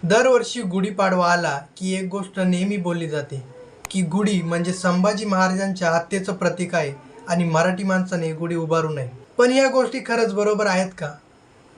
दरवर्षी गुढीपाडवा आला की एक गोष्ट नेहमी बोलली जाते की गुढी म्हणजे संभाजी महाराजांच्या हत्येचं प्रतीक आहे आणि मराठी माणसाने गुढी उभारू नये. पण या गोष्टी खरंच बरोबर आहेत का?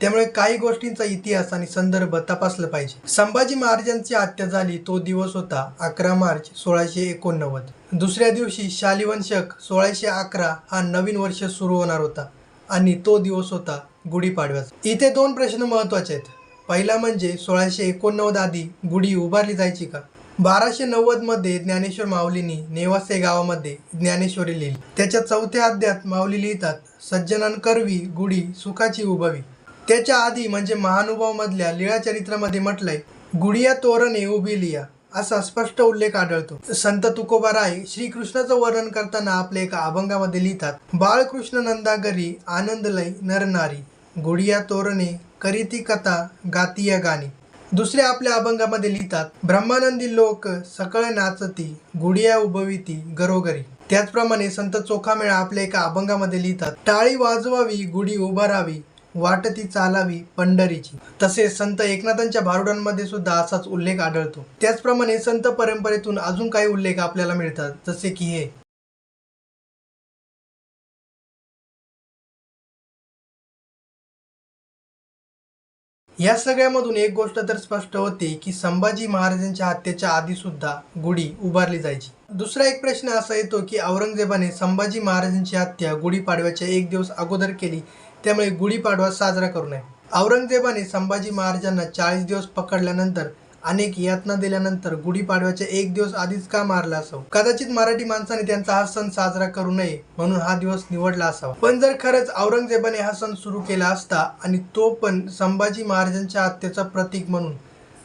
त्यामुळे काही गोष्टींचा इतिहास आणि संदर्भ तपासलं पाहिजे. संभाजी महाराजांची हत्या झाली तो दिवस होता 11 मार्च 1689. दुसऱ्या दिवशी शालिवंशक 1611 हा नवीन वर्ष सुरू होणार होता आणि तो दिवस होता गुढीपाडव्याचा. इथे दोन प्रश्न महत्त्वाचे आहेत. पहिला म्हणजे 1689 आधी गुढी उभारली जायची का? 1290 मध्ये ज्ञानेश्वर माऊलींनी नेवासे गावामध्ये ज्ञानेश्वरी लिहिली. त्याच्या 4थ्या अध्यायात माऊली लिहितात, सज्जनांकरवी गुढी सुखाची उभावी. त्याच्या आधी म्हणजे महानुभाव मधल्या लीळाचरित्रामध्ये म्हटलंय, गुढिया तोरणे उभी लिया, असा स्पष्ट उल्लेख आढळतो. संत तुकोबाराय श्रीकृष्णाचं वर्णन करताना आपल्या एका अभंगामध्ये लिहितात, बाळकृष्ण नंदागरी आनंदलय नरनारी, गुढिया तोरणे करीती कथा गातिया गाणी. दुसऱ्या आपल्या अभंगामध्ये लिहितात, ब्रह्मानंदी लोक सकळ नाचती, गुढिया उभविती घरोघरी. त्याचप्रमाणे संत चोखामेळा आपल्या एका अभंगामध्ये लिहितात, टाळी वाजवावी गुढी उभारावी, वाटती चालावी पंढरीची. तसेच संत एकनाथांच्या भारुडांमध्ये सुद्धा असाच उल्लेख आढळतो. त्याचप्रमाणे संत परंपरेतून अजून काही उल्लेख आपल्याला मिळतात, जसे की हे. या सगळ्यामधून एक गोष्ट तर स्पष्ट होते की संभाजी महाराजांच्या हत्येच्या आधी सुद्धा गुढी उभारली जायची. दुसरा एक प्रश्न असा येतो की औरंगजेबाने संभाजी महाराजांची हत्या गुढीपाडव्याच्या एक दिवस अगोदर केली, त्यामुळे गुढीपाडवा साजरा करू नये. औरंगजेबाने संभाजी महाराजांना 40 दिवस पकडल्यानंतर अनेक यातना दिल्यानंतर गुढीपाडव्याच्या एक दिवस आधीच का मारला असावं? कदाचित मराठी माणसाने त्यांचा हा सण साजरा करू नये म्हणून हा दिवस निवडला असावा. पण जर खरंच औरंगजेबाने हा सण सुरू केला असता आणि तो पण संभाजी महाराजांच्या हत्येचं प्रतीक म्हणून,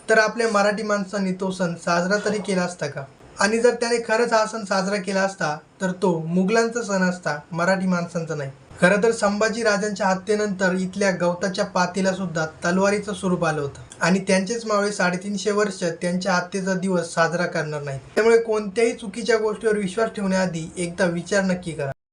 तर आपल्या मराठी माणसांनी तो सण साजरा तरी केला असता का? आणि जर त्याने खरंच हा सण साजरा केला असता तर तो मुघलांचा सण असता, मराठी माणसांचा नाही. खरं तर संभाजी राजांच्या हत्येनंतर इथल्या गवताच्या पातीला सुद्धा तलवारीचं स्वरूप आलं होतं आणि त्यांचेच मावळे 350 वर्ष त्यांच्या हत्येचा दिवस साजरा करणार नाहीत. त्यामुळे कोणत्याही चुकीच्या गोष्टीवर विश्वास ठेवण्याआधी एकदा विचार नक्की करा.